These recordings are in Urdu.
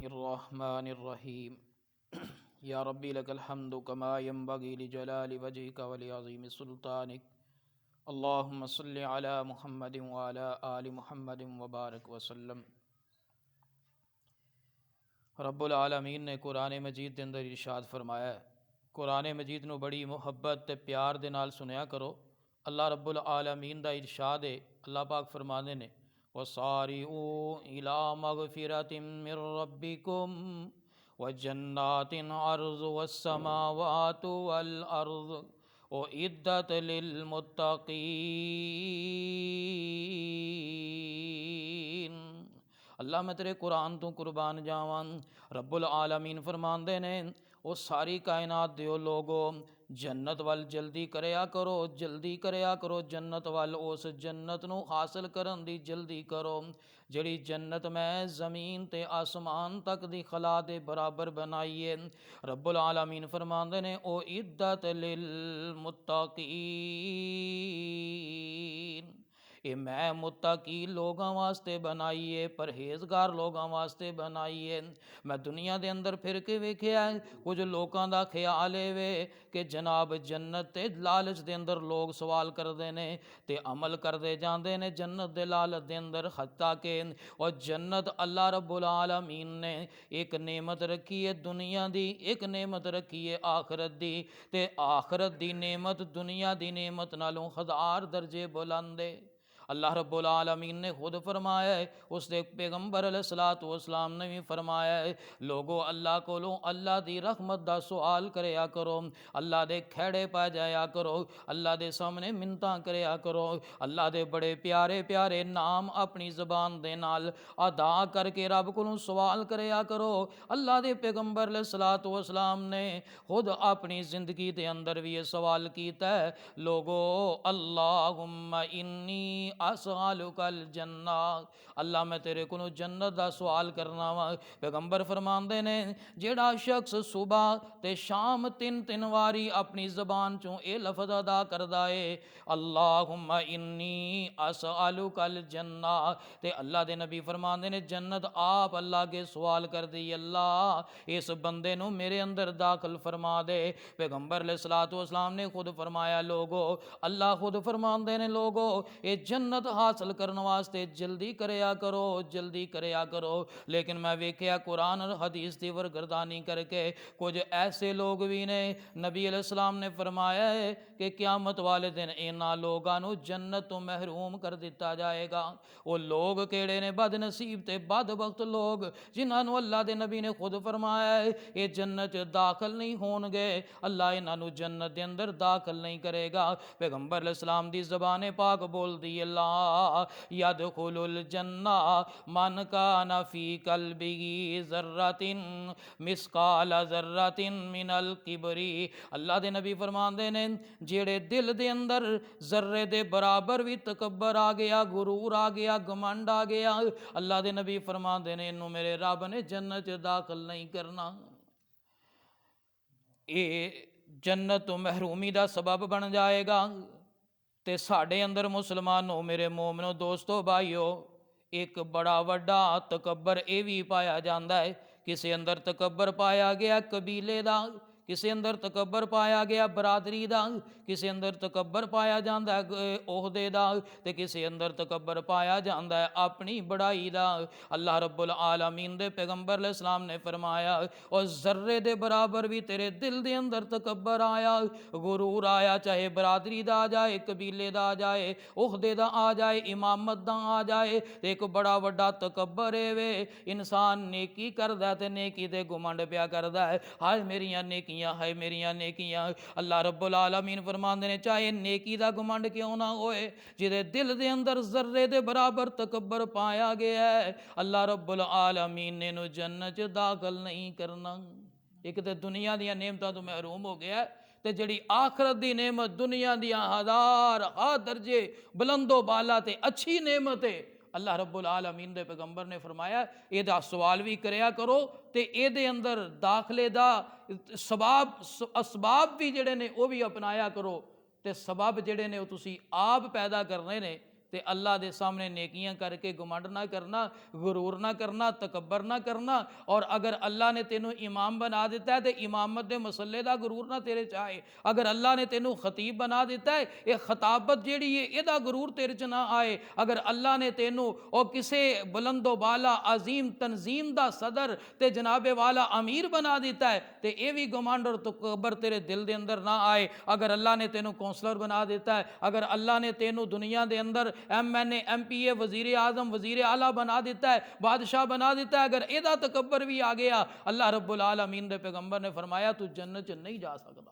الرحمن الرحیم یا ربی لک الحمد کما ینبغی لجلال وجهک ولعظیم سلطانک اللہم صلی علی محمد وعلی آل محمد وبارک وسلم۔ رب العالمین نے قرآن مجید کے اندر ارشاد فرمایا ہے، قرآن مجید نو بڑی محبت تے پیار دے نال سنیا کرو۔ اللہ رب العالمین دا ارشاد ہے، اللہ پاک فرمانے نے وَصَارِعُوا إِلَىٰ مَغْفِرَةٍ مِّن رَّبِّكُمْ وَجَنَّاتٍ عَرْضُهَا السَّمَاوَاتُ وَالْأَرْضُ أُعِدَّتْ لِلْمُتَّقِينَ۔ اللہ میں تیرے قرآن تو قربان جاواں، رب العالمین فرماندے نے او ساری کائنات دیو لوگو جنت وال جلدی کریا کرو، جلدی کریا کرو جنت وال، اس جنت نو حاصل کرن دی جلدی کرو جڑی جنت میں زمین تے آسمان تک دی خلا دے برابر بنائیے۔ رب العالمین فرماندے نے او عدت للمتقین، اے میں متقی لوگاں واسطے بنائیے، پرہیزگار لوگاں واسطے بنائیے۔ میں دنیا دے اندر پھر کے ویکھیا ہے کچھ لوکاں دا خیال اے وے کہ جناب جنت تے لالچ دے اندر لوگ سوال کردے نے تے عمل کردے جاندے نے جنت دے لالچ دے اندر، حتیٰ کہ اور جنت اللہ رب العالمین نے ایک نعمت رکھی ہے دنیا دی، ایک نعمت رکھی ہے آخرت دی، تے آخرت دی نعمت دنیا دی نعمت نالوں 1000 درجے بلند ہے۔ اللہ رب العالمین نے خود فرمایا ہے، اس دے پیغمبر علیہ الصلوۃ والسلام نے بھی فرمایا ہے، لوگو اللہ کولوں اللہ دی رحمت دا سوال کریا کرو، اللہ دے کھیڑے پا جایا کرو، اللہ دے سامنے منتاں کریا کرو، اللہ دے بڑے پیارے پیارے نام اپنی زبان دے نال ادا کر کے رب کولوں سوال کریا کرو۔ اللہ دے پیغمبر علیہ الصلوۃ والسلام نے خود اپنی زندگی دے اندر بھی یہ سوال کیتا ہے، لوگو اللہم انی اسالک الجنہ، اللہ میں تیرے کو جنت دا سوال کرنا وا۔ پیغمبر فرماندے نے جیڑا شخص صبح تے شام تین واری اپنی زبان چوں اے لفظ ادا کردا ہے اللہم انی اسالک الجنہ، تے اللہ دے نبی فرماندے نے جنت آپ اللہ کے سوال کر دی، اللہ اس بندے نو میرے اندر داخل فرما دے۔ پیغمبر علیہ الصلوۃ والسلام نے خود فرمایا لوگو، اللہ خود فرماندے نے لوگو اے جنت حاصل کرن واسطے جلدی کریا کرو، جلدی کریا کرو۔ لیکن میں ویکھیا قرآن اور حدیث دی ورگردانی کر کے کچھ ایسے لوگ بھی نے، نبی علیہ السلام نے فرمایا ہے کہ قیامت والے دن انہاں لوگاں نو جنت تو محروم کر دیتا جائے گا۔ وہ لوگ کیڑے نے؟ بد نصیب تے بدبخت لوگ جنہاں نو اللہ دے نبی نے خود فرمایا ہے یہ جنت داخل نہیں ہون گے، اللہ انہاں نو جنت دے اندر داخل نہیں کرے گا۔ پیغمبر علیہ السلام دی زبان پاک بول دی اللہ یدخل الجنہ من کان فی قلبہ ذرۃ مثقال ذرۃ من الکبر، اللہ دے نبی فرماندے نے جیڑے دل دے اندر ذرے دے برابر بھی تکبر آ گیا، غرور آ گیا، گمنڈ آ گیا، اللہ دے نبی فرماندے نے انہوں میرے رب نے جنت داخل نہیں کرنا۔ اے جنت تو محرومی دا سبب بن جائے گا۔ تے ساڑھے اندر مسلمانوں، میرے مومنوں، دوستو، بھائیو، ایک بڑا وڈا تکبر اے بھی پایا جاندہ ہے۔ کسے اندر تکبر پایا گیا قبیلے دا، کسے اندر تکبر پایا گیا برادری دا، کسے اندر تکبر پایا جاندہ ہے عہدے دا، تے کسے اندر تکبر پایا جاندہ ہے اپنی بڑائی دا۔ اللہ رب العالمین دے پیغمبر علیہ السلام نے فرمایا اور ذرے دے برابر بھی تیرے دل دے اندر تکبر آیا، غرور آیا، چاہے برادری دا آ جائے، قبیلے دا آ جائے، عہدے دا آ جائے، امامت دا آ جائے، ایک بڑا وڈا تکبر ہے وے۔ انسان نیکی کردہ ہے تے نیکی دے گمنڈ پیا کردہ ہے، ہائے میریاں نیکیاں، ہائے میریاں نیکیاں۔ اللہ رب العالمین فرماندے نے چاہے نیکی دا گمنڈ کیوں نہ ہوئے، جدے دل دے اندر ذرے دے برابر تکبر پایا گیا ہے، اللہ رب العالمین نے انہوں جنت داخل نہیں کرنا۔ ایک تے دنیا دیا نعمتاں تو محروم ہو گیا ہے، تے جڑی آخرت دی نعمت دنیا دیا 1000 درجے بلند و بالا تے اچھی نعمت ہے، اللہ رب العالمین دے پیغمبر نے فرمایا اے دا سوال بھی کریا کرو تے اے دے اندر داخلے دا اسباب بھی جڑے نے وہ بھی اپنایا کرو، تے سبب جڑے نے وہ تسی آپ پیدا کرنے نے تے اللہ دے سامنے نیکیاں کر کے گمنڈ نہ کرنا، غرور نہ کرنا، تکبر نہ کرنا۔ اور اگر اللہ نے تینوں امام بنا دیتا ہے تے امامت دے مسئلے دا غرور نہ تیرے چ آئے۔ اگر اللہ نے تینوں خطیب بنا دیتا ہے، یہ خطابت جیڑی ہے یہ دا غرور تیرے چ نہ آئے۔ اگر اللہ نے تینوں او کسے بلند و بالا عظیم تنظیم دا صدر تے جناب والا امیر بنا دیتا ہے تے اے بھی گمنڈ اور تکبر تیرے دل دے اندر نہ آئے۔ اگر اللہ نے تینوں کونسلر بنا دیتا ہے، اگر اللہ نے تینوں دنیا دے اندر ایم این اے، ایم پی اے، وزیر اعظم، وزیر اعلیٰ بنا دیتا ہے، بادشاہ بنا دیتا ہے، اگر ایدہ تکبر بھی آ گیا، اللہ رب العالمین دے پیغمبر نے فرمایا تو جنت چ نہیں جا سکتا۔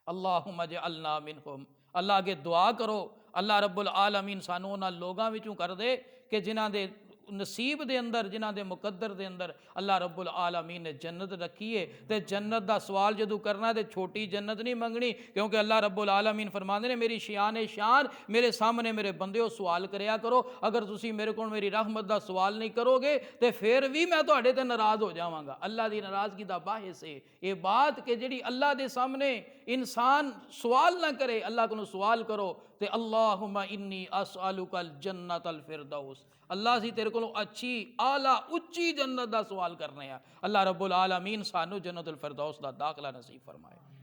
اللہم اجعلنا منہم، اللہ آگے دعا کرو اللہ رب العالمین سانوں انہاں لوگاں وچوں کر دے کہ جنہاں دے نصیب دے اندر، جنہاں دے مقدر دے اندر اللہ رب العالمین نے جنت رکھی ہے۔ تے جنت دا سوال جدو کرنا ہے تے چھوٹی جنت نہیں منگنی، کیونکہ اللہ رب العالمین فرماندے نے میری شان شان میرے سامنے میرے بندیو سوال کریا کرو، اگر تسی میرے کو میری رحمت دا سوال نہیں کرو گے تے پھر بھی میں تہاڈے تے ناراض ہو جاواں گا۔ اللہ دی ناراضگی دا باعث ہے یہ بات کہ جڑی اللہ دے سامنے انسان سوال نہ کرے، اللہ کو سوال کرو تے اللہم انی اسألک الجنت الفردوس، اللہ سی تیرے کو اچھی اعلیٰ اچھی جنت دا سوال کرنے ہیں۔ اللہ رب العالمین سانو جنت الفردوس دا داخلہ نصیب فرمائے۔